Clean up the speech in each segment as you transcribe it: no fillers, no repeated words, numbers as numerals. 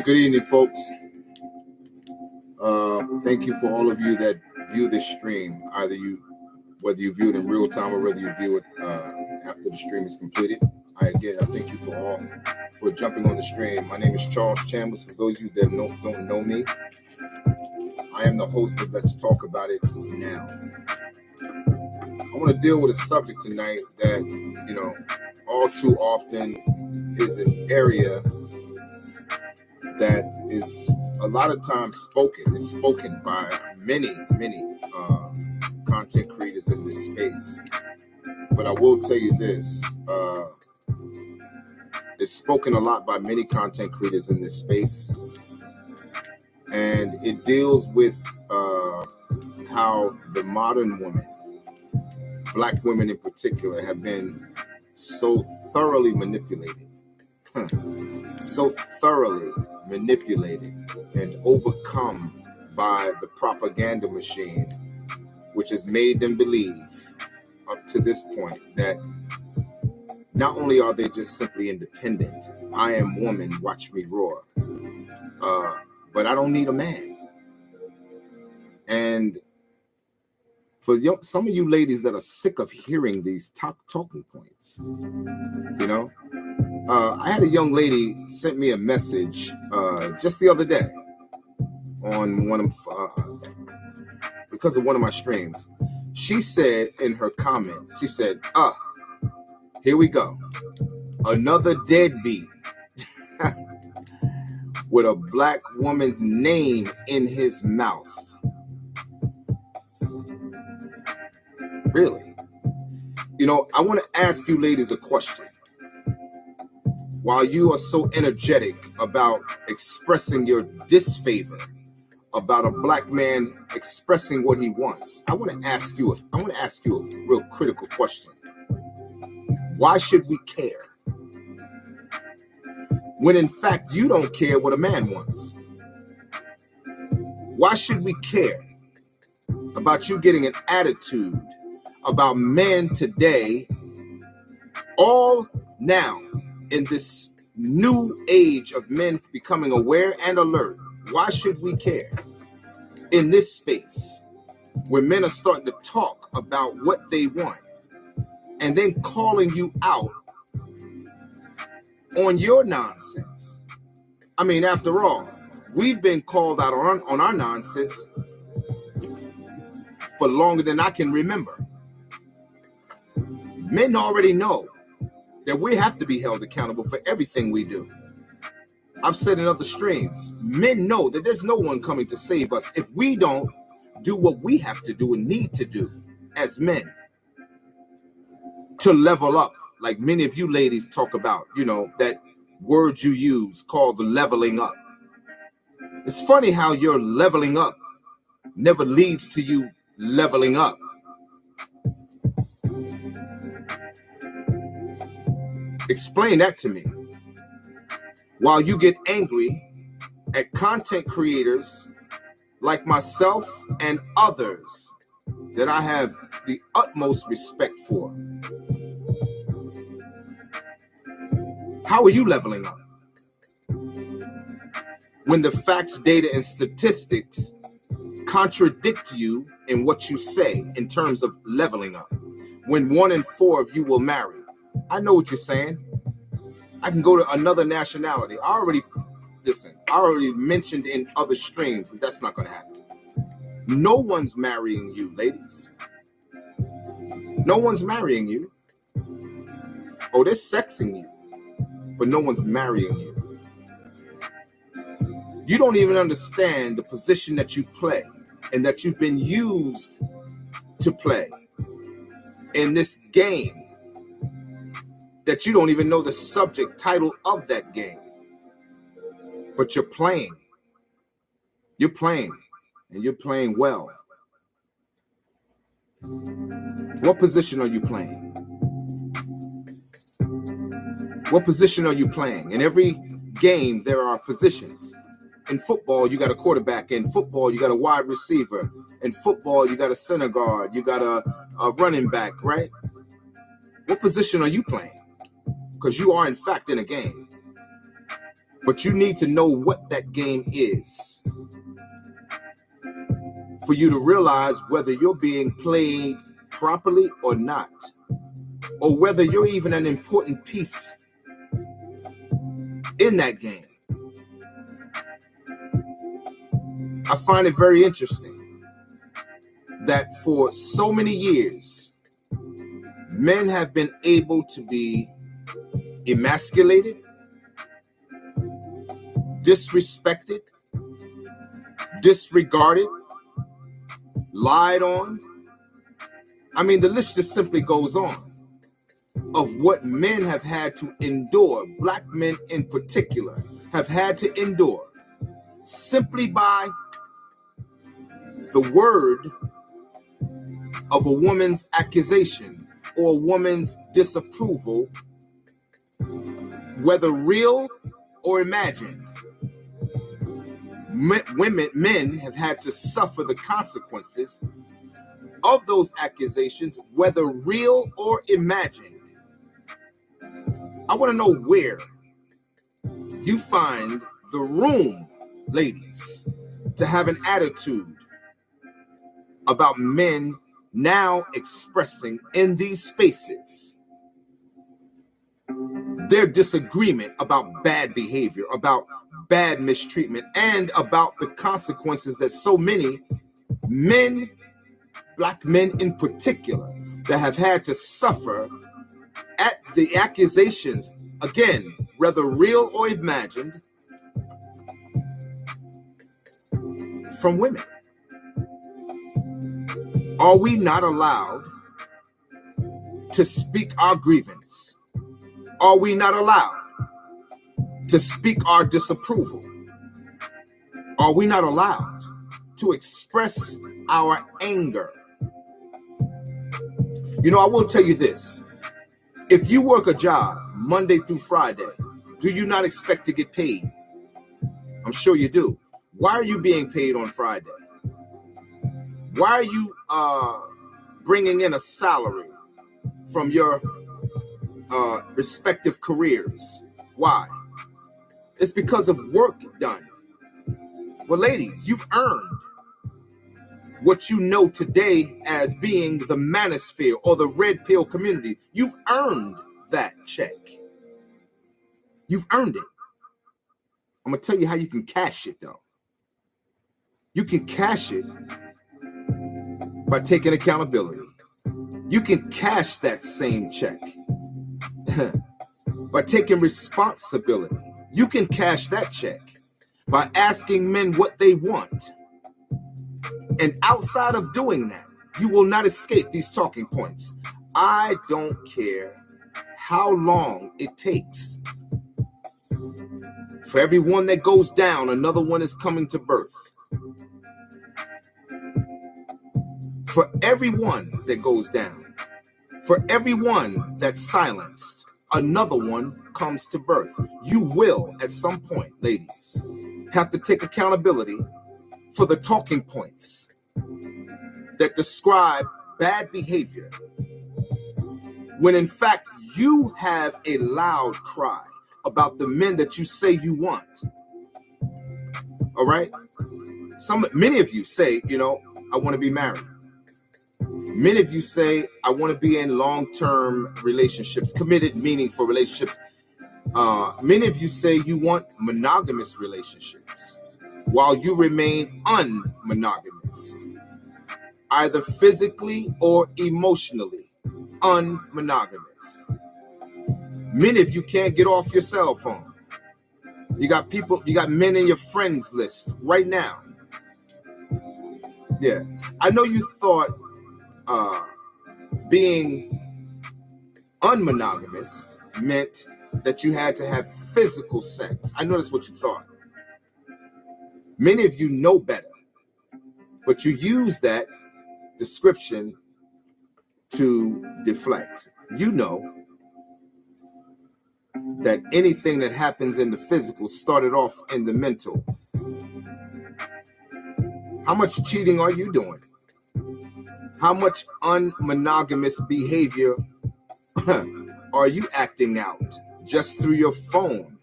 Good evening, folks. Thank you for all of you that view this stream. Whether you view it in real time or whether you view it after the stream is completed. I thank you for jumping on the stream. My name is Charles Chambers. For those of you that don't know me, I am the host of Let's Talk About It Now. I want to deal with a subject tonight that, all too often is an area that is a lot of times spoken by many content creators in this space. But I will tell you this, it's spoken a lot by many content creators in this space, and it deals with how the modern woman, Black women in particular, have been so thoroughly manipulated. So thoroughly manipulated and overcome by the propaganda machine, which has made them believe up to this point that not only are they just simply independent, I am woman, watch me roar, but I don't need a man. And for some of you ladies that are sick of hearing these talking points, I had a young lady sent me a message just the other day on because of one of my streams. She said in her comments, she said, here we go. Another deadbeat with a Black woman's name in his mouth. Really? I want to ask you ladies a question. While you are so energetic about expressing your disfavor about a Black man expressing what he wants, I want to ask you a real critical question. Why should we care? When in fact you don't care what a man wants. Why should we care about you getting an attitude about men today, all now in this new age of men becoming aware and alert? Why should we care in this space where men are starting to talk about what they want and then calling you out on your nonsense? I mean, after all, we've been called out on our nonsense for longer than I can remember. Men already know that we have to be held accountable for everything we do. I've said in other streams, men know that there's no one coming to save us if we don't do what we have to do and need to do as men to level up. Like many of you ladies talk about, that word you use called the leveling up. It's funny how your leveling up never leads to you leveling up. Explain that to me. While you get angry at content creators like myself and others that I have the utmost respect for, how are you leveling up? When the facts, data, and statistics contradict you in what you say in terms of leveling up. When 1 in 4 of you will marry. I know what you're saying. I can go to another nationality. I already mentioned in other streams that that's not going to happen. No one's marrying you, ladies. No one's marrying you. Oh, they're sexing you, but no one's marrying you. You don't even understand the position that you play and that you've been used to play in this game, that you don't even know the subject title of that game. But you're playing. You're playing, and you're playing well. What position are you playing? What position are you playing? In every game, there are positions. In football, you got a quarterback. In football, you got a wide receiver. In football, you got a center guard. You got a running back, right? What position are you playing? Because you are, in fact, in a game. But you need to know what that game is for you to realize whether you're being played properly or not, or whether you're even an important piece in that game. I find it very interesting that for so many years, men have been able to be emasculated, disrespected, disregarded, lied on. I mean, the list just simply goes on of what men have had to endure, black men in particular, have had to endure simply by the word of a woman's accusation or a woman's disapproval, whether real or imagined. Men have had to suffer the consequences of those accusations, whether real or imagined. I want to know where you find the room, ladies, to have an attitude about men now expressing in these spaces their disagreement about bad behavior, about bad mistreatment, and about the consequences that so many men, black men in particular, that have had to suffer at the accusations, again, whether real or imagined, from women. Are we not allowed to speak our grievance? Are we not allowed to speak our disapproval? Are we not allowed to express our anger? I will tell you this. If you work a job Monday through Friday, do you not expect to get paid? I'm sure you do. Why are you being paid on Friday? Why are you bringing in a salary from your respective careers? Why? It's because of work done. Well, ladies, you've earned what you know today as being the manosphere or the red pill community. You've earned that check. You've earned it. I'm going to tell you how you can cash it, though. You can cash it by taking accountability. You can cash that same check by taking responsibility. You can cash that check by asking men what they want. And outside of doing that, you will not escape these talking points. I don't care how long it takes. For every one that goes down, another one is coming to birth. For every one that goes down, for every one that's silenced, another one comes to birth. You will, at some point, ladies, have to take accountability for the talking points that describe bad behavior, when in fact you have a loud cry about the men that you say you want. All right? Many of you say, I want to be married. Many of you say, I want to be in long-term relationships, committed, meaningful relationships. Many of you say you want monogamous relationships while you remain unmonogamous, either physically or emotionally unmonogamous. Many of you can't get off your cell phone. You got men in your friends list right now. Yeah, I know you thought being unmonogamous meant that you had to have physical sex. I know that's what you thought. Many of you know better, but you use that description to deflect. You know that anything that happens in the physical started off in the mental. How much cheating are you doing? How much unmonogamous behavior are you acting out just through your phone,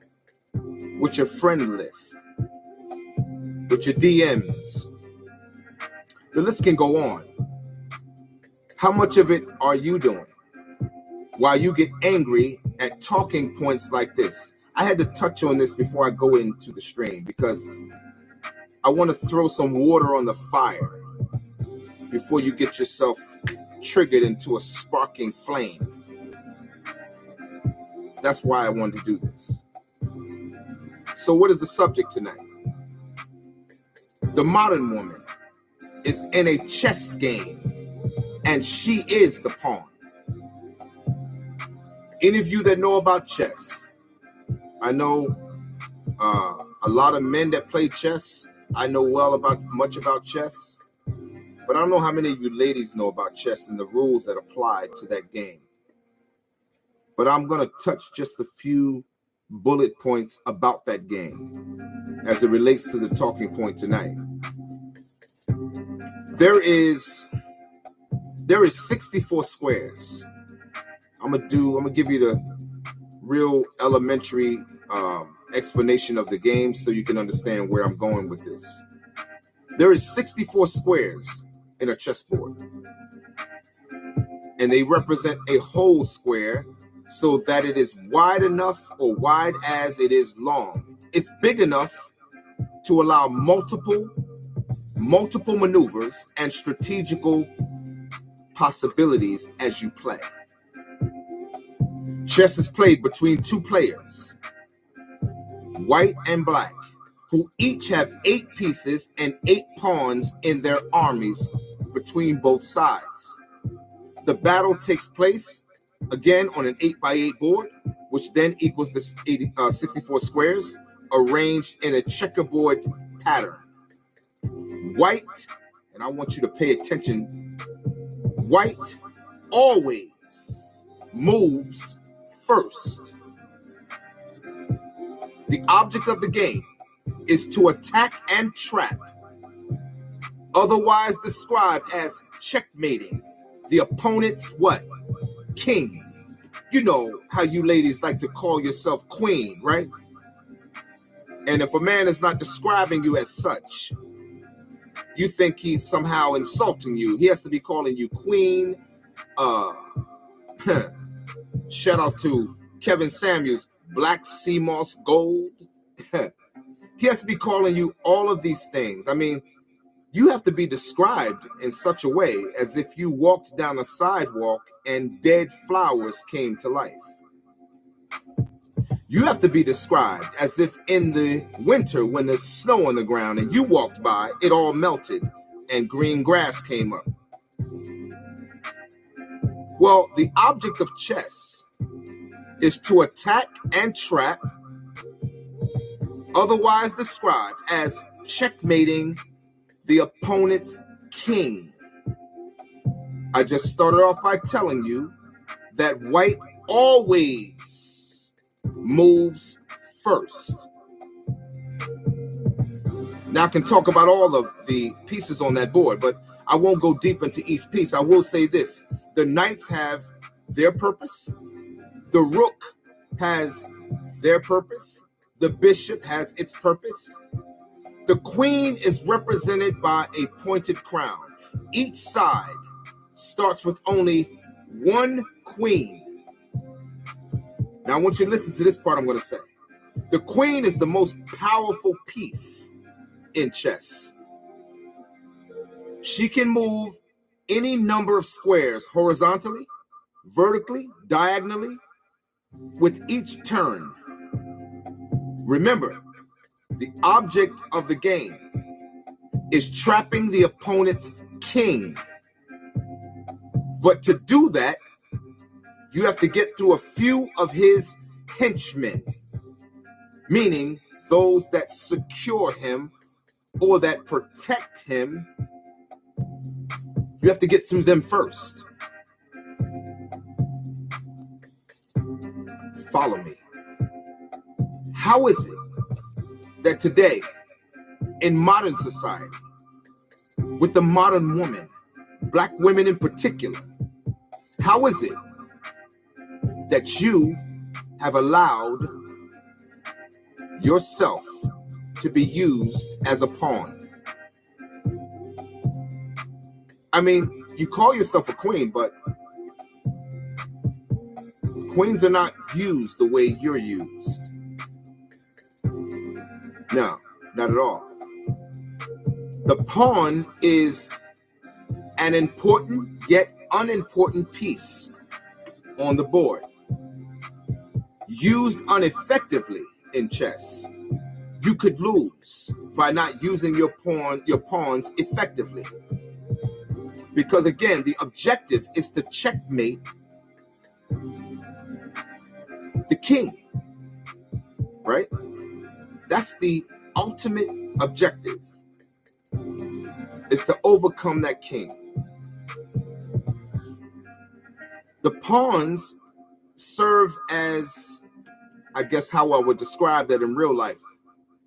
with your friend list, with your DMs? The list can go on. How much of it are you doing while you get angry at talking points like this? I had to touch on this before I go into the stream because I want to throw some water on the fire before you get yourself triggered into a sparking flame. That's why I wanted to do this. So what is the subject tonight? The modern woman is in a chess game and she is the pawn. Any of you that know about chess, I know a lot of men that play chess. I know much about chess, but I don't know how many of you ladies know about chess and the rules that apply to that game. But I'm going to touch just a few bullet points about that game as it relates to the talking point tonight. There is 64 squares. I'm gonna give you the real elementary explanation of the game so you can understand where I'm going with this. There is 64 squares in a chessboard, and they represent a whole square so that it is wide enough or wide as it is long. It's big enough to allow multiple maneuvers and strategical possibilities as you play. Chess is played between two players, white and black, who each have 8 pieces and 8 pawns in their armies between both sides. The battle takes place again on an 8x8 board, which then equals the 64 squares arranged in a checkerboard pattern. White, and I want you to pay attention, white always moves first. The object of the game is to attack and trap, otherwise described as checkmating the opponent's what? King. You know how you ladies like to call yourself queen, right? And if a man is not describing you as such, you think he's somehow insulting you. He has to be calling you queen. Shout out to Kevin Samuels, Black Sea Moss Gold. He has to be calling you all of these things. I mean, you have to be described in such a way as if you walked down a sidewalk and dead flowers came to life. You have to be described as if in the winter when there's snow on the ground and you walked by, it all melted and green grass came up. Well, the object of chess is to attack and trap, otherwise described as checkmating the opponent's king. I just started off by telling you that white always moves first. Now I can talk about all of the pieces on that board, but I won't go deep into each piece. I will say this: the knights have their purpose, the rook has their purpose, the bishop has its purpose, the queen is represented by a pointed crown. Each side starts with only one queen. Now I want you to listen to this part I'm going to say. The queen is the most powerful piece in chess. She can move any number of squares horizontally, vertically, diagonally, with each turn. Remember, the object of the game is trapping the opponent's king. But to do that, you have to get through a few of his henchmen, meaning those that secure him or that protect him. You have to get through them first. Follow me. How is it that today, in modern society, with the modern woman, black women in particular, how is it that you have allowed yourself to be used as a pawn? I mean, you call yourself a queen, but queens are not used the way you're used. No, not at all. The pawn is an important yet unimportant piece on the board. Used ineffectively in chess, you could lose by not using your pawns effectively. Because again, the objective is to checkmate the king, right? That's the ultimate objective, is to overcome that king. The pawns serve as, I guess how I would describe that in real life.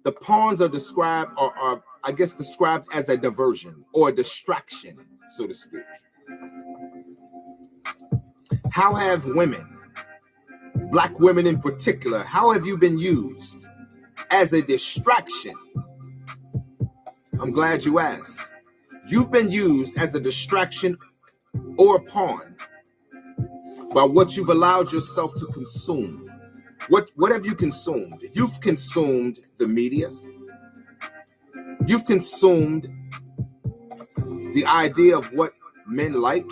The pawns are described, or are I guess described as a diversion or a distraction, so to speak. How have women, black women in particular, how have you been used as a distraction? I'm glad you asked. You've been used as a distraction or a pawn by what you've allowed yourself to consume. What have you consumed? You've consumed the media. You've consumed the idea of what men like,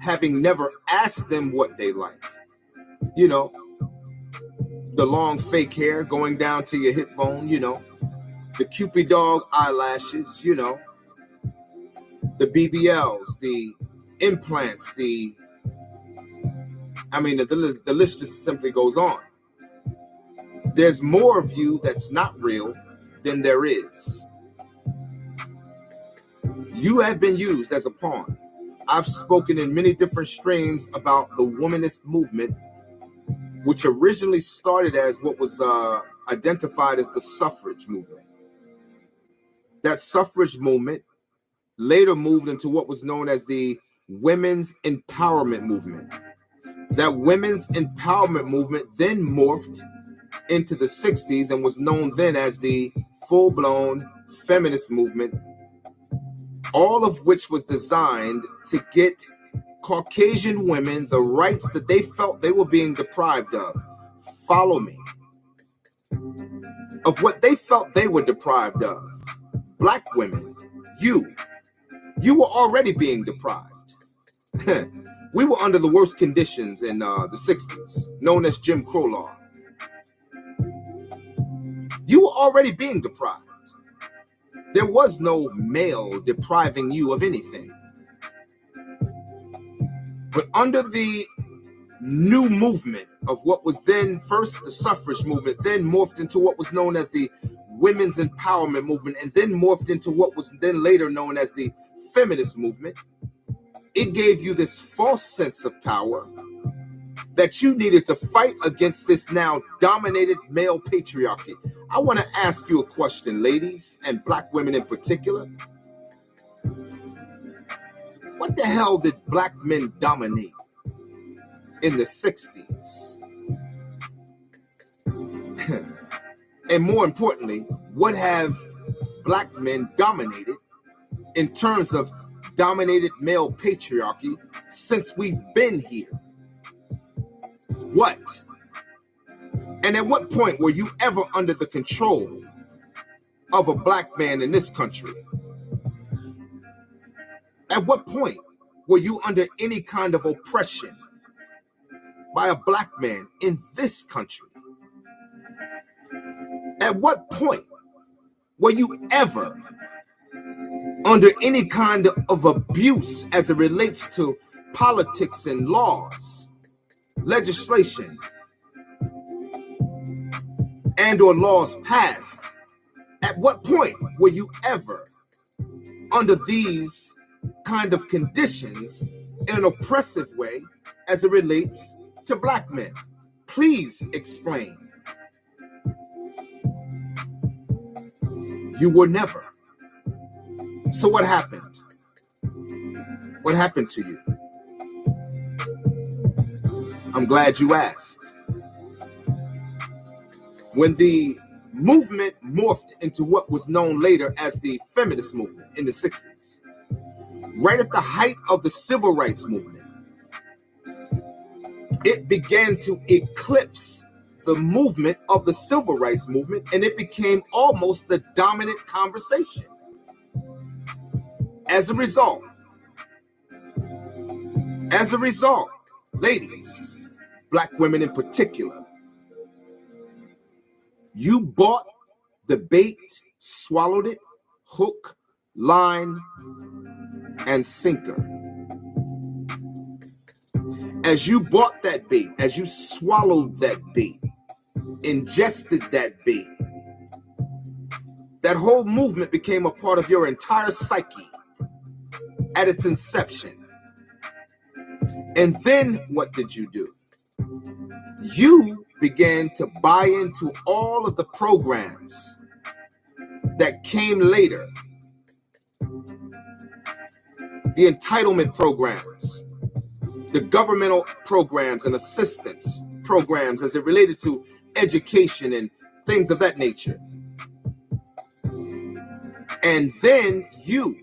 having never asked them what they like. You know, the long fake hair going down to your hip bone, you know, the Cupid dog eyelashes, you know, the BBLs, the implants, the list just simply goes on. There's more of you that's not real than there is. You have been used as a pawn. I've spoken in many different streams about the womanist movement, which originally started as what was identified as the suffrage movement. That suffrage movement later moved into what was known as the women's empowerment movement. That women's empowerment movement then morphed into the 60s and was known then as the full-blown feminist movement, all of which was designed to get Caucasian women the rights that they felt they were being deprived of. Follow me. Of what they felt they were deprived of. Black women, you were already being deprived. We were under the worst conditions in the 60s, known as Jim Crow law. You were already being deprived. There was no male depriving you of anything. But under the new movement of what was then first the suffrage movement, then morphed into what was known as the women's empowerment movement, and then morphed into what was then later known as the feminist movement, it gave you this false sense of power that you needed to fight against this now dominated male patriarchy. I want to ask you a question, ladies, and black women in particular. What the hell did black men dominate in the 60s? And more importantly, what have black men dominated in terms of dominated male patriarchy since we've been here? What? And at what point were you ever under the control of a black man in this country? At what point were you under any kind of oppression by a black man in this country? At what point were you ever under any kind of abuse as it relates to politics and laws, legislation, and or laws passed? At what point were you ever under these kind of conditions in an oppressive way as it relates to black men? Please explain. You were never. So what happened? What happened to you? I'm glad you asked. When the movement morphed into what was known later as the feminist movement in the 60s, right at the height of the civil rights movement, it began to eclipse the movement of the civil rights movement, and it became almost the dominant conversation. As a result, ladies, black women in particular, you bought the bait, swallowed it, hook, line, and sinker. As you bought that bait, as you swallowed that bait, ingested that bait, that whole movement became a part of your entire psyche at its inception. And then what did you do? You began to buy into all of the programs that came later. The entitlement programs, the governmental programs and assistance programs as it related to education and things of that nature. And then you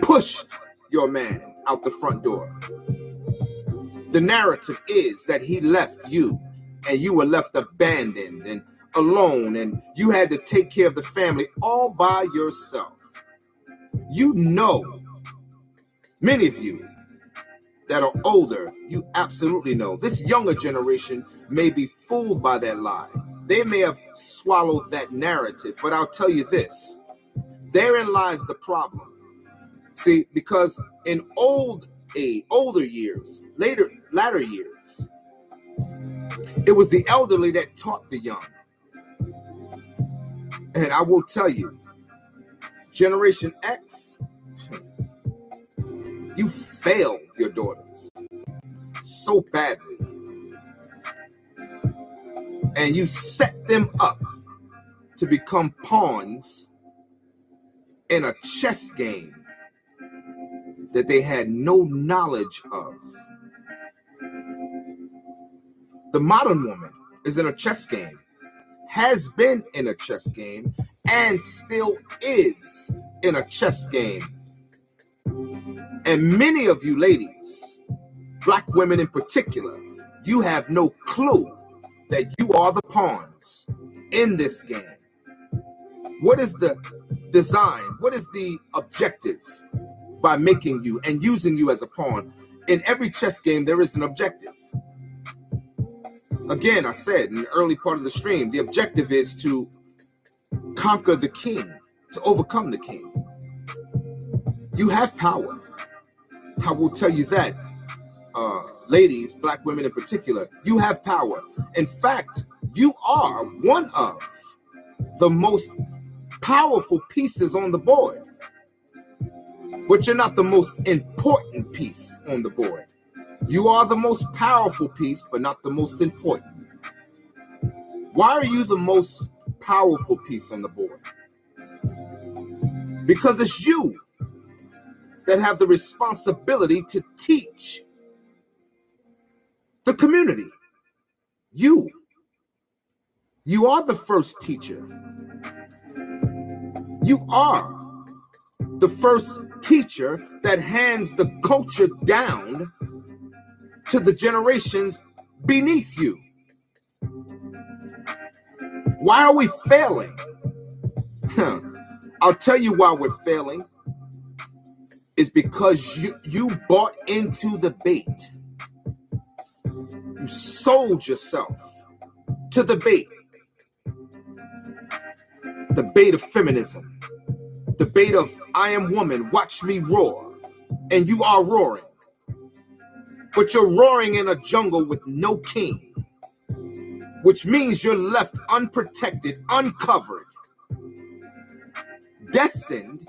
pushed your man out the front door. The narrative is that he left you and you were left abandoned and alone, and you had to take care of the family all by yourself. You know, many of you that are older, you absolutely know. This younger generation may be fooled by that lie. They may have swallowed that narrative, but I'll tell you this, therein lies the problem. See, because in older years, latter years, it was the elderly that taught the young. And I will tell you, Generation X, you failed your daughters so badly. And you set them up to become pawns in a chess game that they had no knowledge of. The modern woman is in a chess game, has been in a chess game, and still is in a chess game. And many of you ladies, black women in particular, you have no clue that you are the pawns in this game. What is the design? What is the objective by making you and using you as a pawn? In every chess game, there is an objective. Again, I said in the early part of the stream, the objective is to conquer the king, to overcome the king. You have power. I will tell you that, ladies, black women in particular, you have power. In fact, you are one of the most powerful pieces on the board, but you're not the most important piece on the board. You are the most powerful piece, but not the most important. Why are you the most powerful piece on the board? Because it's you that have the responsibility to teach the community. You are the first teacher. You are the first teacher that hands the culture down to the generations beneath you. Why are we failing? I'll tell you why we're failing. It's because you bought into the bait. You sold yourself to the bait. The bait of feminism. The bait of I am woman, watch me roar. And you are roaring. But you're roaring in a jungle with no king, which means you're left unprotected, uncovered, destined,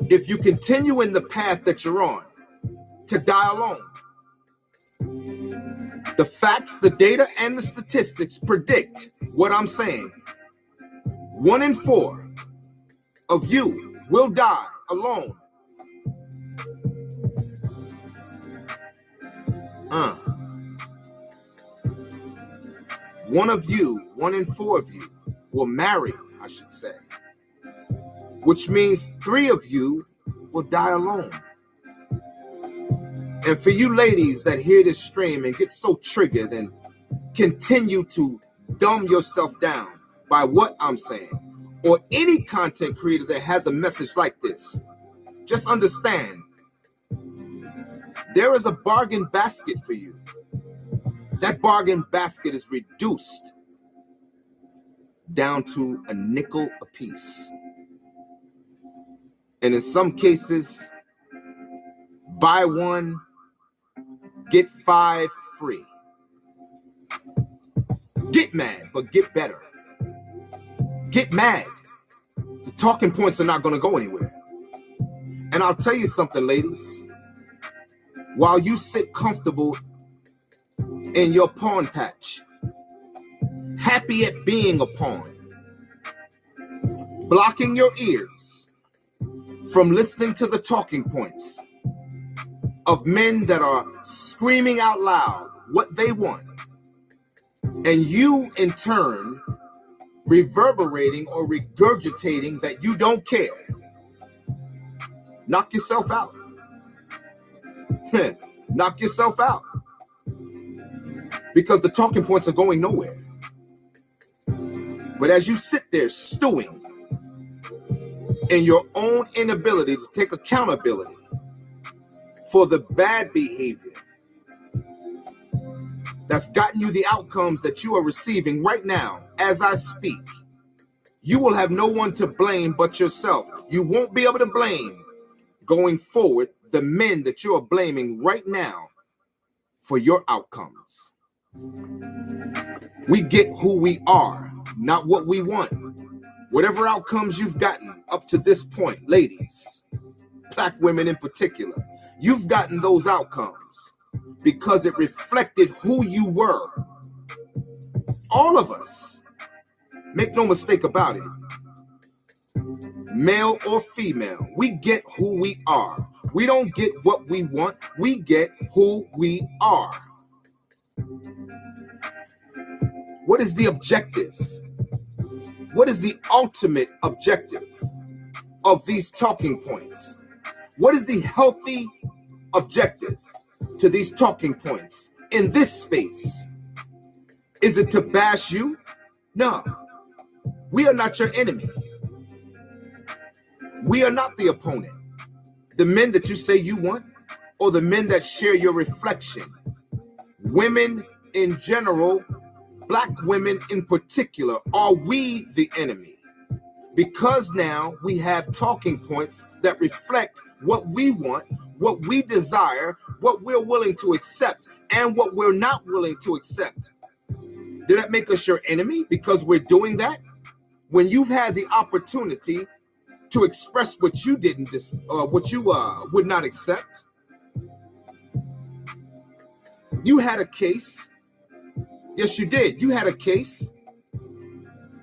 if you continue in the path that you're on, to die alone. The facts, the data, and the statistics predict what I'm saying. 1 in 4 of you will die alone. One in 4 of you will marry, I should say, which means 3 of you will die alone. And for you ladies that hear this stream and get so triggered and continue to dumb yourself down by what I'm saying, or any content creator that has a message like this, just understand there is a bargain basket for you. That bargain basket is reduced down to a nickel a piece. And in some cases, buy 1, get 5 free. Get mad, but get better. Get mad. The talking points are not going to go anywhere. And I'll tell you something, ladies. While you sit comfortable in your pawn patch, happy at being a pawn, blocking your ears from listening to the talking points of men that are screaming out loud what they want, and you in turn reverberating or regurgitating that you don't care, knock yourself out. Knock yourself out. Because the talking points are going nowhere. But as you sit there stewing in your own inability to take accountability for the bad behavior that's gotten you the outcomes that you are receiving right now as I speak, you will have no one to blame but yourself. You won't be able to blame going forward the men that you are blaming right now for your outcomes. We get who we are, not what we want. Whatever outcomes you've gotten up to this point, ladies, black women in particular, you've gotten those outcomes because it reflected who you were. All of us, make no mistake about it, male or female, we get who we are. We don't get what we want, we get who we are. What is the objective? What is the ultimate objective of these talking points? What is the healthy objective to these talking points in this space? Is it to bash you? No. We are not your enemy. We are not the opponent. The men that you say you want, or the men that share your reflection. Women in general, black women in particular, are we the enemy? Because now we have talking points that reflect what we want, what we desire, what we're willing to accept, and what we're not willing to accept. Did that make us your enemy because we're doing that? When you've had the opportunity to express what you didn't, what you would not accept, you had a case. Yes, you did. You had a case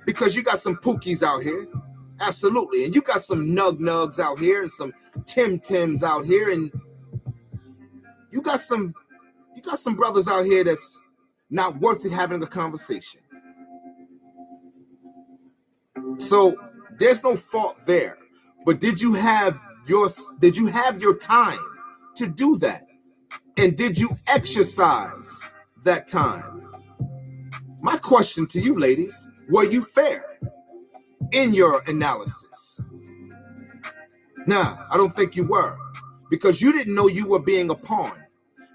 because you got some pookies out here. Absolutely. And you got some nug-nugs out here and some Tim-Tims out here. And you got some brothers out here that's not worth having a conversation. So there's no fault there. But did you have your time to do that? And did you exercise that time? My question to you, ladies, were you fair in your analysis? Nah, I don't think you were, because you didn't know you were being a pawn.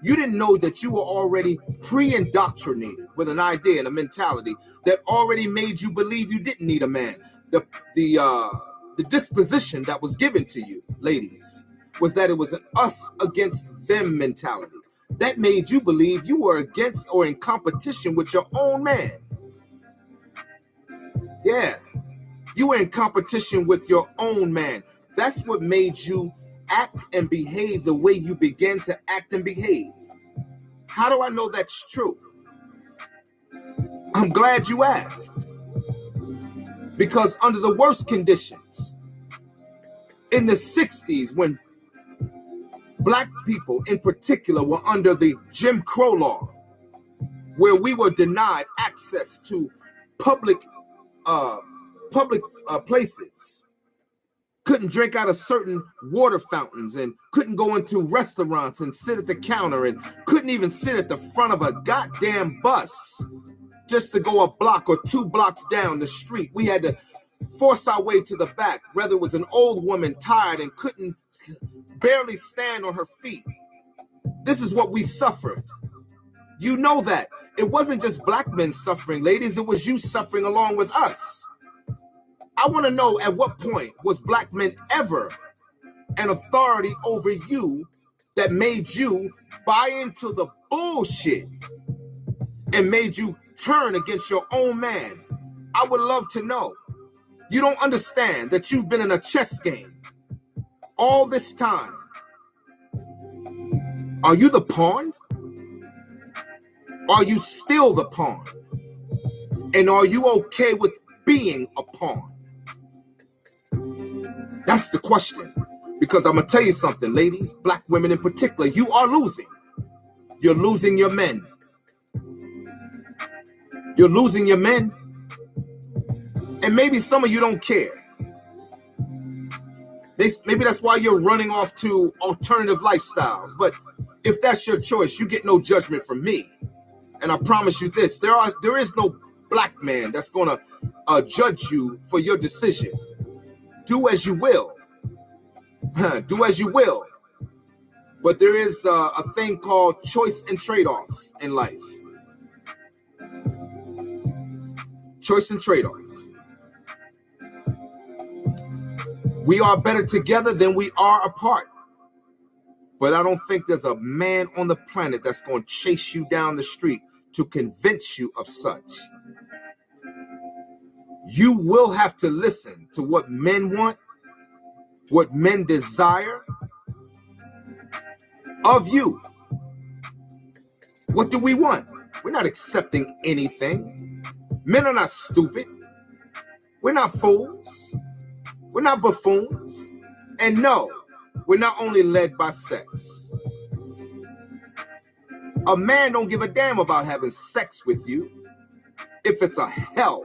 You didn't know that you were already pre-indoctrinated with an idea and a mentality that already made you believe you didn't need a man. The disposition that was given to you, ladies, was that it was an us against them mentality. That made you believe you were against or in competition with your own man. Yeah, you were in competition with your own man. That's what made you act and behave the way you began to act and behave. How do I know that's true? I'm glad you asked. Because under the worst conditions, in the 60s, when black people in particular were under the Jim Crow law, where we were denied access to public places, couldn't drink out of certain water fountains, and couldn't go into restaurants and sit at the counter, and couldn't even sit at the front of a goddamn bus just to go a block or 2 blocks down the street. We had to force our way to the back, whether it was an old woman tired and couldn't barely stand on her feet. This is what we suffered. You know that. It wasn't just black men suffering, ladies. It was you suffering along with us. I want to know, at what point was black men ever an authority over you that made you buy into the bullshit and made you turn against your own man? I would love to know. You don't understand that you've been in a chess game all this time. Are you the pawn? Are you still the pawn? And are you okay with being a pawn? That's the question. Because I'm going to tell you something, ladies, black women in particular, you are losing. You're losing your men. You're losing your men. And maybe some of you don't care. Maybe that's why you're running off to alternative lifestyles. But if that's your choice, you get no judgment from me. And I promise you this, there is no black man that's going to judge you for your decision. Do as you will. Do as you will. But there is a thing called choice and trade-off in life. Choice and trade-off. We are better together than we are apart. But I don't think there's a man on the planet that's going to chase you down the street to convince you of such. You will have to listen to what men want, what men desire of you. What do we want? We're not accepting anything. Men are not stupid. We're not fools. We're not buffoons. And no, we're not only led by sex. A man don't give a damn about having sex with you if it's a hell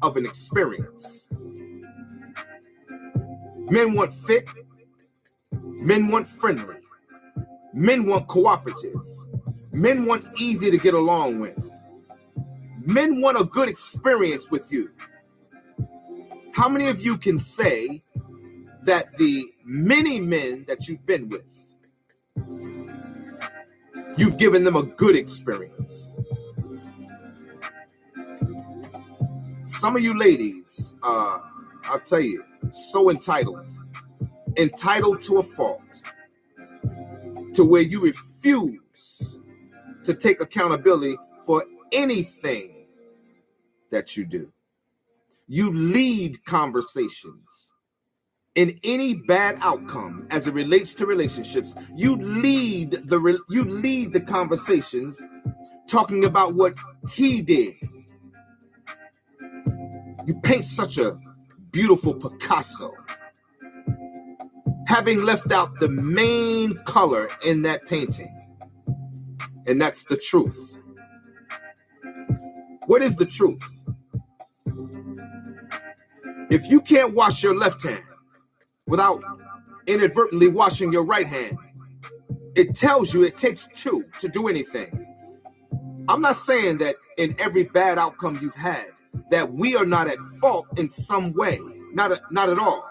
of an experience. Men want fit. Men want friendly. Men want cooperative. Men want easy to get along with. Men want a good experience with you. How many of you can say that the many men that you've been with, you've given them a good experience? some of you ladies, I'll tell you, so entitled to a fault, to where you refuse to take accountability for anything that you do. You lead conversations in any bad outcome as it relates to relationships. You lead the conversations talking about what he did. You paint such a beautiful Picasso, having left out the main color in that painting, and that's the truth. What is the truth? If you can't wash your left hand without inadvertently washing your right hand, it tells you it takes two to do anything. I'm not saying that in every bad outcome you've had, that we are not at fault in some way. Not at all.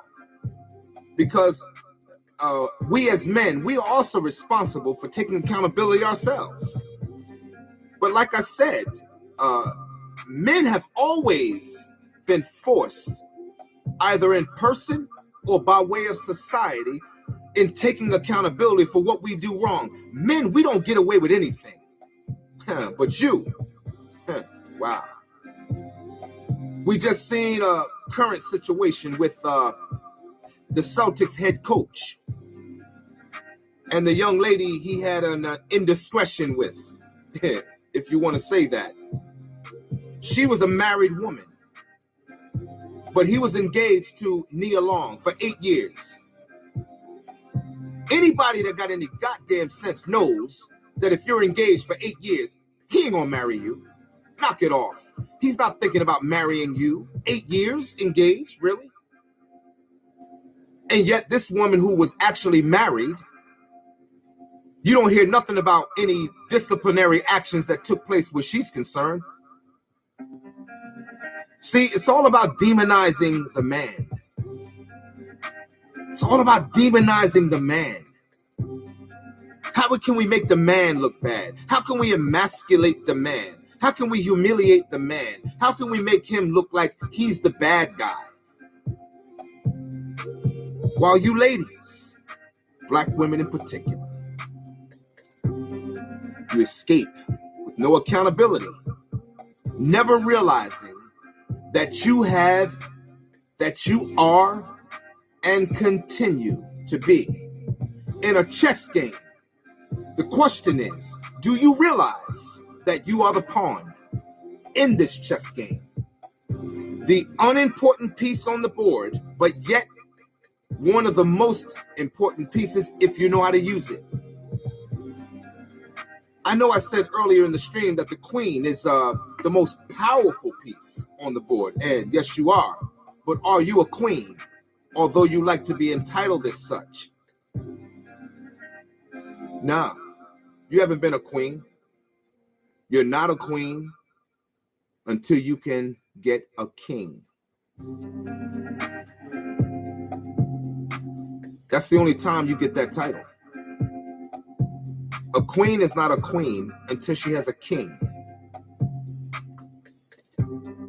Because we as men, we are also responsible for taking accountability ourselves. But like I said, men have always been forced, either in person or by way of society, in taking accountability for what we do wrong. Men, we don't get away with anything. But you, wow. We just seen a current situation with the Celtics head coach and the young lady he had an indiscretion with, if you want to say that. She was a married woman, but he was engaged to Nia Long for 8 years. Anybody that got any goddamn sense knows that if you're engaged for 8 years, he ain't gonna marry you. Knock it off. He's not thinking about marrying you. 8 years engaged, really? And yet this woman who was actually married, you don't hear nothing about any disciplinary actions that took place where she's concerned. See, it's all about demonizing the man. It's all about demonizing the man. How can we make the man look bad? How can we emasculate the man? How can we humiliate the man? How can we make him look like he's the bad guy? While you ladies, black women in particular, you escape with no accountability, never realizing that you are, and continue to be in a chess game. The question is, do you realize that you are the pawn in this chess game? The unimportant piece on the board, but yet one of the most important pieces if you know how to use it. I know I said earlier in the stream that the queen is the most powerful piece on the board, and yes, you are. But are you a queen, although you like to be entitled as such? Nah, you haven't been a queen. You're not a queen until you can get a king. That's the only time you get that title. A queen is not a queen until she has a king.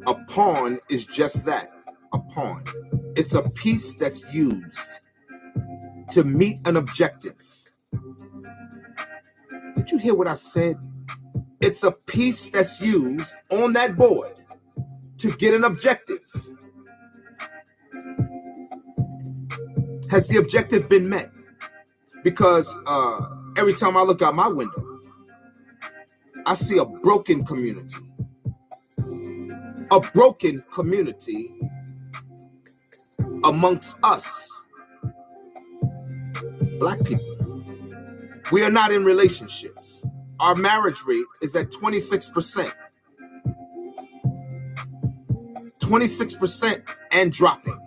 A pawn is just that, a pawn. It's a piece that's used to meet an objective. Did you hear what I said? It's a piece that's used on that board to get an objective. Has the objective been met? Because every time I look out my window, I see a broken community. A broken community amongst us, black people. We are not in relationships. Our marriage rate is at 26%. 26% and dropping.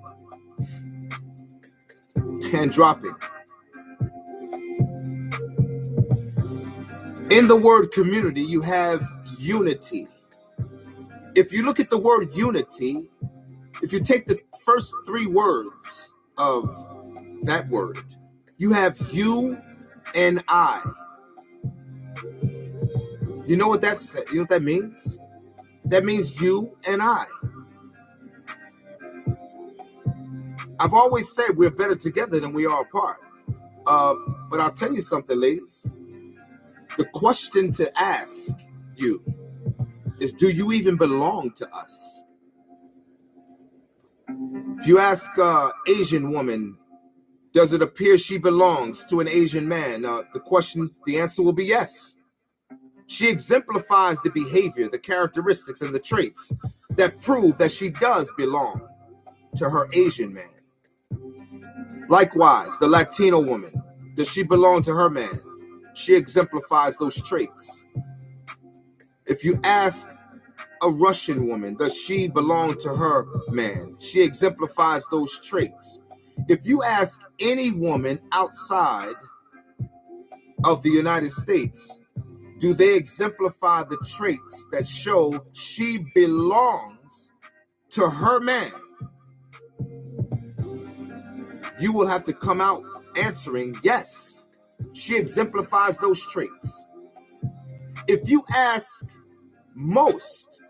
And dropping. In the word community, you have unity. If you look at the word unity, if you take the first 3 words of that word, you have you and I. You know what that means? That means you and I. I've always said we're better together than we are apart. But I'll tell you something, ladies. The question to ask you is, do you even belong to us? If you ask an Asian woman, does it appear she belongs to an Asian man? The answer will be yes. She exemplifies the behavior, the characteristics, and the traits that prove that she does belong to her Asian man. Likewise, the Latino woman, does she belong to her man? She exemplifies those traits. If you ask a Russian woman, does she belong to her man? She exemplifies those traits. If you ask any woman outside of the United States, do they exemplify the traits that show she belongs to her man? You will have to come out answering yes. She exemplifies those traits. If you ask most,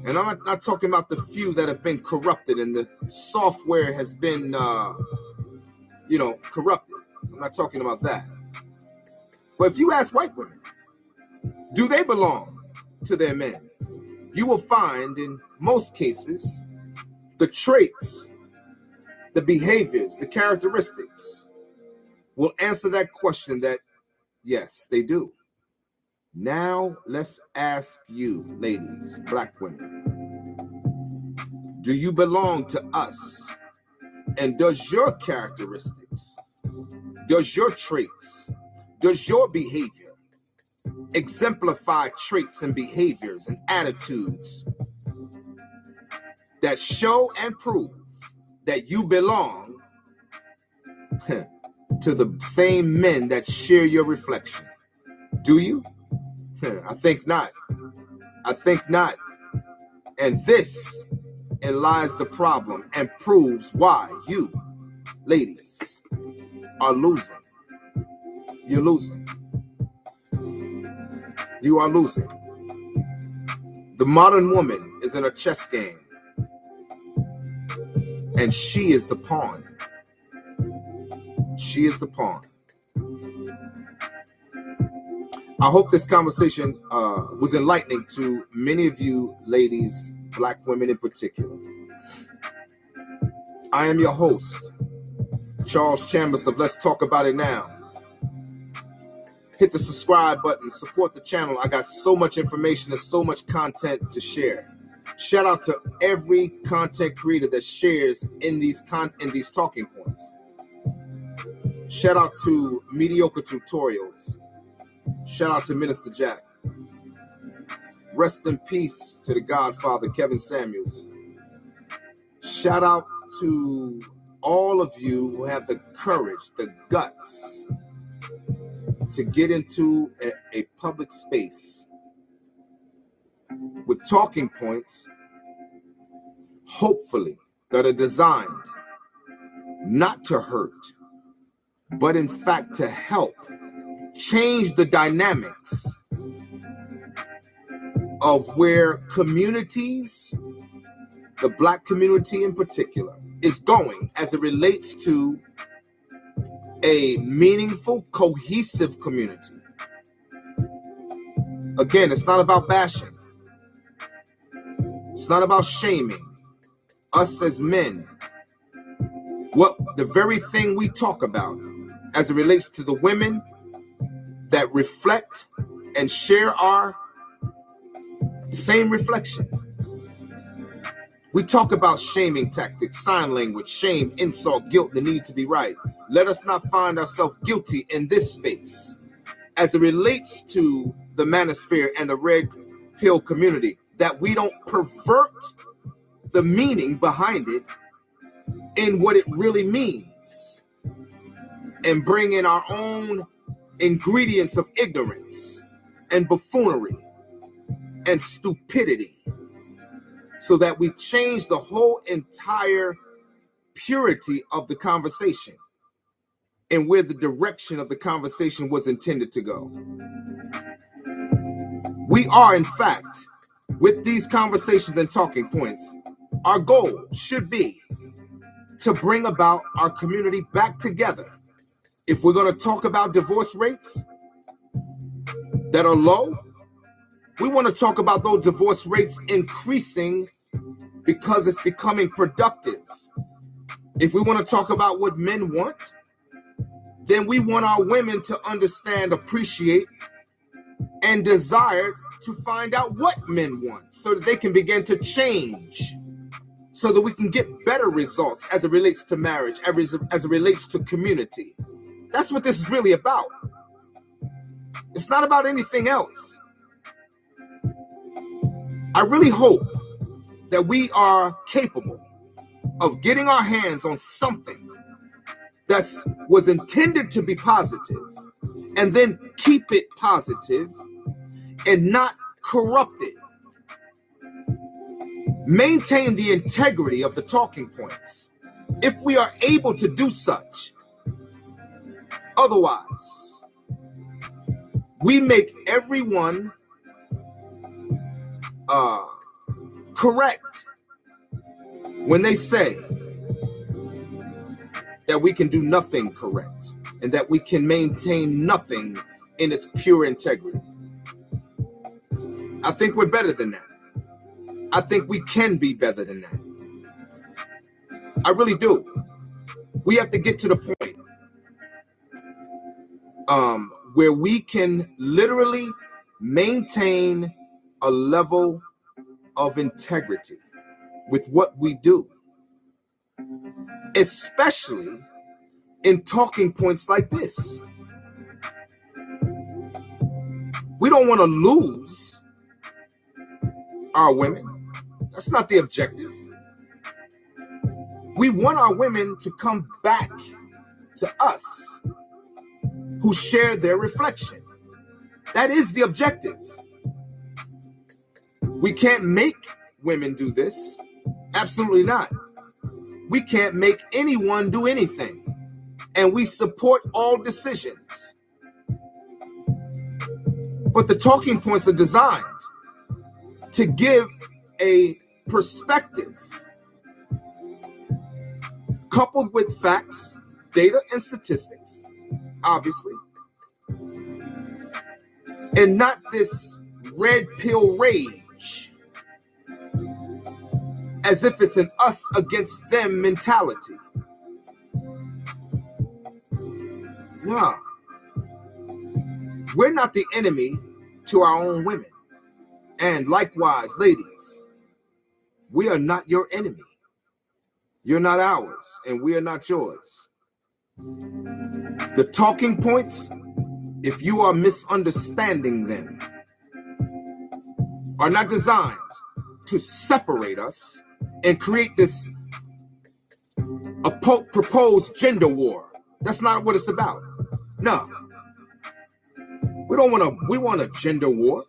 and I'm not talking about the few that have been corrupted and the software has been, corrupted. I'm not talking about that. But if you ask white women, do they belong to their men? You will find in most cases the traits, the behaviors, the characteristics will answer that question that yes, they do. Now let's ask you, ladies, black women, do you belong to us? And does your characteristics, does your traits, does your behavior exemplify traits and behaviors and attitudes that show and prove that you belong to the same men that share your reflection? Do you? I think not. I think not. And this lies the problem and proves why you, ladies, are losing. You're losing. You are losing. The modern woman is in a chess game, and she is the pawn. She is the pawn. I hope this conversation was enlightening to many of you ladies, black women in particular. I am your host, Charles Chambers of Let's Talk About It Now. Hit the subscribe button, support the channel. I got so much information and so much content to share. Shout out to every content creator that shares in these talking points. Shout out to Mediocre Tutorials. Shout out to Minister Jack. Rest in peace to the Godfather, Kevin Samuels. Shout out to all of you who have the courage, the guts to get into a public space with talking points, hopefully, that are designed not to hurt, but in fact to help change the dynamics of where communities, the black community in particular, is going as it relates to a meaningful, cohesive community. Again, it's not about bashing. It's not about shaming us as men. What the very thing we talk about as it relates to the women that reflect and share our same reflection. We talk about shaming tactics, sign language, shame, insult, guilt, the need to be right. Let us not find ourselves guilty in this space as it relates to the manosphere and the red pill community, that we don't pervert the meaning behind it in what it really means and bring in our own ingredients of ignorance and buffoonery and stupidity, so that we change the whole entire purity of the conversation and where the direction of the conversation was intended to go. We are, in fact, with these conversations and talking points, our goal should be to bring about our community back together. If we're going to talk about divorce rates that are low, we want to talk about those divorce rates increasing because it's becoming productive. If we want to talk about what men want, then we want our women to understand, appreciate, and desire to find out what men want so that they can begin to change, so that we can get better results as it relates to marriage, as it relates to community. That's what this is really about. It's not about anything else. I really hope that we are capable of getting our hands on something that was intended to be positive, and then keep it positive and not corrupt it. Maintain the integrity of the talking points. If we are able to do such, otherwise, we make everyone correct when they say that we can do nothing correct and that we can maintain nothing in its pure integrity. I think we're better than that. I think we can be better than that. I really do. We have to get to the point where we can literally maintain a level of integrity with what we do, especially in talking points like this. We don't want to lose our women. That's not the objective. We want our women to come back to us who share their reflection. That is the objective. We can't make women do this. Absolutely not. We can't make anyone do anything. And we support all decisions. But the talking points are designed to give a perspective coupled with facts, data, and statistics, obviously, and not this red pill rage as if it's an us against them mentality. No, we're not the enemy to our own women. And likewise, ladies, we are not your enemy. You're not ours, and we are not yours. The talking points, if you are misunderstanding them, are not designed to separate us and create this proposed gender war. That's not what it's about. No. We want a gender war.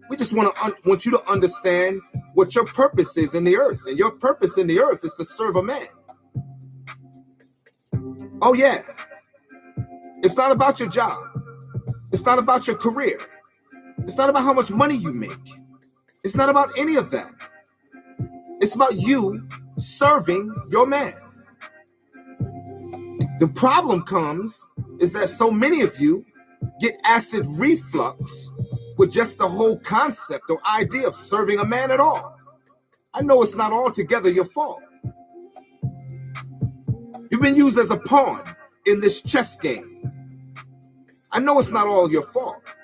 We just want you to understand what your purpose is in the earth. And your purpose in the earth is to serve a man. Oh, yeah. It's not about your job. It's not about your career. It's not about how much money you make. It's not about any of that. It's about you serving your man. The problem comes is that so many of you get acid reflux with just the whole concept or idea of serving a man at all. I know it's not altogether your fault. You've been used as a pawn in this chess game. I know it's not all your fault.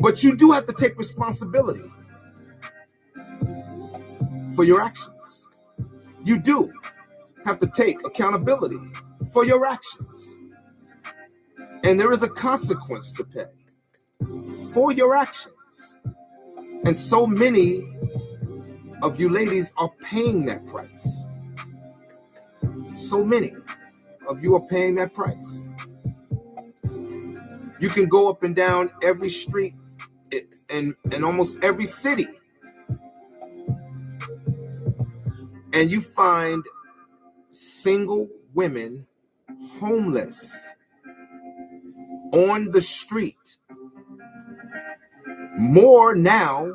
But you do have to take responsibility for your actions. You do have to take accountability for your actions. And there is a consequence to pay for your actions. And so many of you ladies are paying that price. So many of you are paying that price. You can go up and down every street and almost every city, and you find single women homeless on the street more now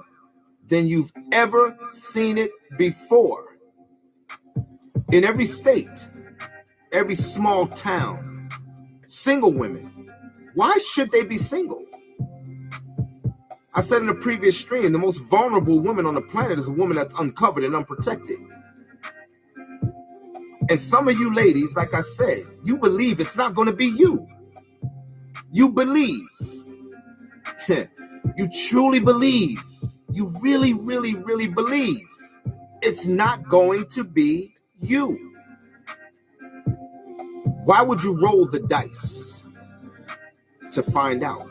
than you've ever seen it before. In every state, every small town, single women. Why should they be single? I said in a previous stream, the most vulnerable woman on the planet is a woman that's uncovered and unprotected. And some of you ladies, like I said, you believe it's not going to be you. You believe. You truly believe. You really, really, really believe it's not going to be you. Why would you roll the dice to find out?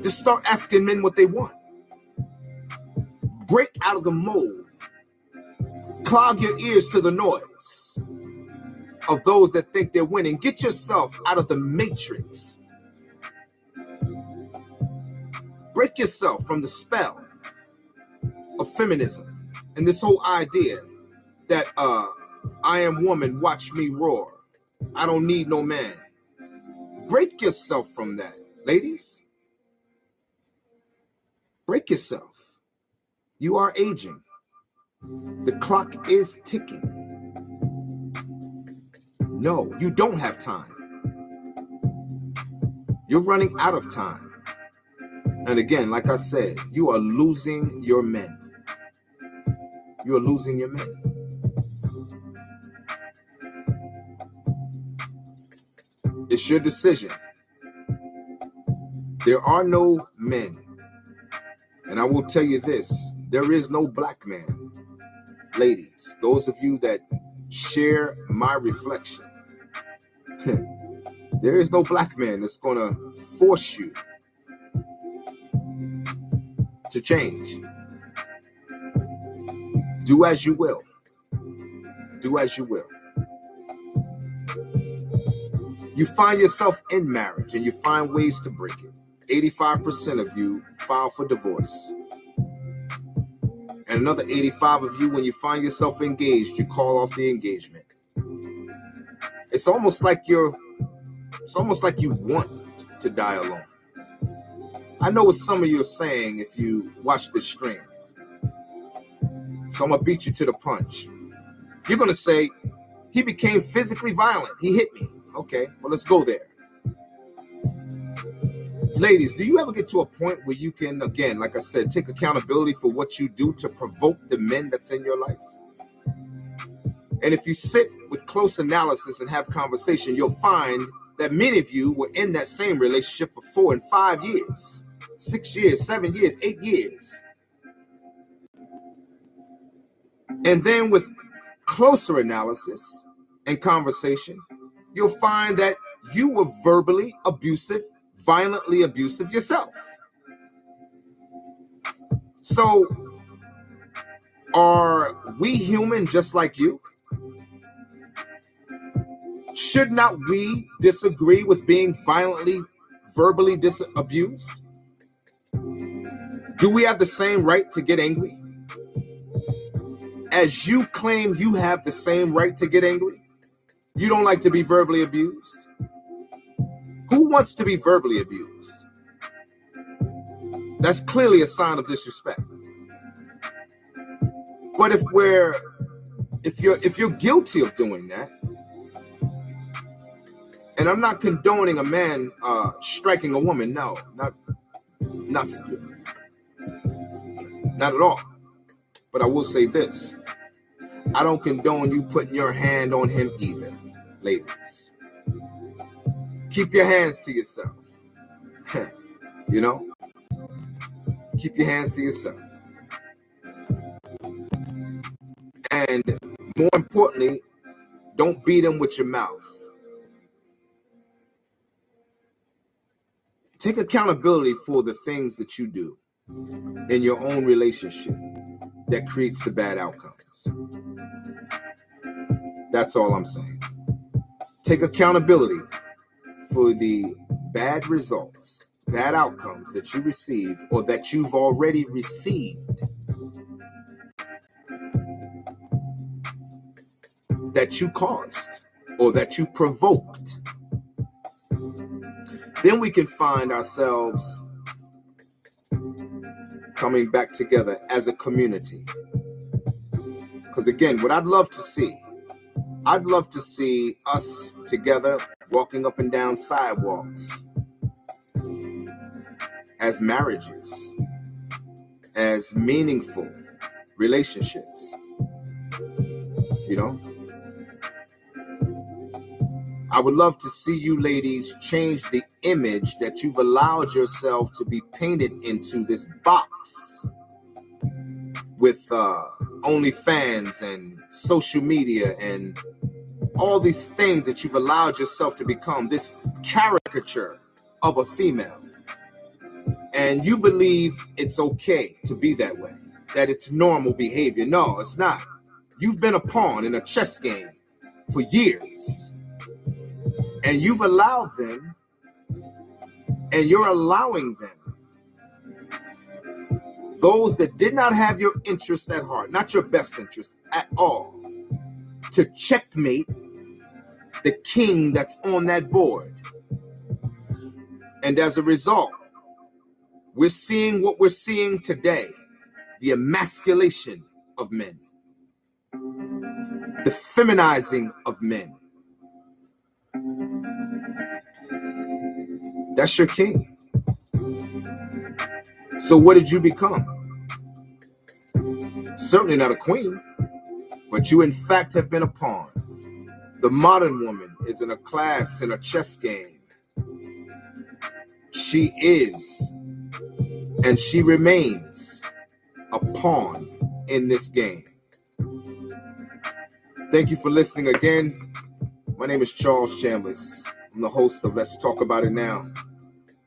Just start asking men what they want. Break out of the mold. Clog your ears to the noise of those that think they're winning. Get yourself out of the matrix. Break yourself from the spell of feminism and this whole idea that I am woman, watch me roar. I don't need no man. Break yourself from that, ladies. Break yourself. You are aging. The clock is ticking. No, you don't have time. You're running out of time. And again, like I said, you are losing your men. You are losing your men. It's your decision. There are no men. And I will tell you this, there is no black man. Ladies, those of you that share my reflection, there is no black man that's going to force you to change. Do as you will. Do as you will. You find yourself in marriage and you find ways to break it. 85% of you file for divorce. And another 85 of you, when you find yourself engaged, you call off the engagement. It's almost like you want to die alone. I know what some of you are saying if you watch this stream. So I'm gonna beat you to the punch. You're gonna say, he became physically violent. He hit me. Okay, well, let's go there. Ladies, do you ever get to a point where you can, again, like I said, take accountability for what you do to provoke the men that's in your life? And if you sit with close analysis and have conversation, you'll find that many of you were in that same relationship for 4 and 5 years, 6 years, 7 years, 8 years. And then with closer analysis and conversation, you'll find that you were verbally abusive, violently abusive yourself. So are we human just like you? Should not we disagree with being violently, verbally abused? Do we have the same right to get angry? As you claim you have the same right to get angry? You don't like to be verbally abused? Who wants to be verbally abused? That's clearly a sign of disrespect. But if you're guilty of doing that, and I'm not condoning a man striking a woman, no, not at all. But I will say this: I don't condone you putting your hand on him either, ladies. Keep your hands to yourself. You know? Keep your hands to yourself. And more importantly, don't beat him with your mouth. Take accountability for the things that you do in your own relationship that creates the bad outcomes. That's all I'm saying. Take accountability for the bad results, bad outcomes that you receive or that you've already received, that you caused or that you provoked. Then we can find ourselves coming back together as a community. Because again, what I'd love to see us together walking up and down sidewalks as marriages, as meaningful relationships. You know, I would love to see you ladies change the image that you've allowed yourself to be painted into this box with OnlyFans and social media and all these things that you've allowed yourself to become, this caricature of a female. And you believe it's okay to be that way, that it's normal behavior. No, it's not. You've been a pawn in a chess game for years. And you've allowed them, and you're allowing them, those that did not have your interest at heart, not your best interest at all, to checkmate the king that's on that board. And as a result, we're seeing what we're seeing today, the emasculation of men, the feminizing of men. That's your king. So what did you become? Certainly not a queen, but you in fact have been a pawn. The modern woman is in a class in a chess game. She is, and she remains, a pawn in this game. Thank you for listening again. My name is Charles Chambliss. I'm the host of Let's Talk About It Now.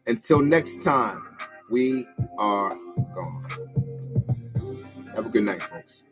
Until next time, we are gone. Have a good night, folks.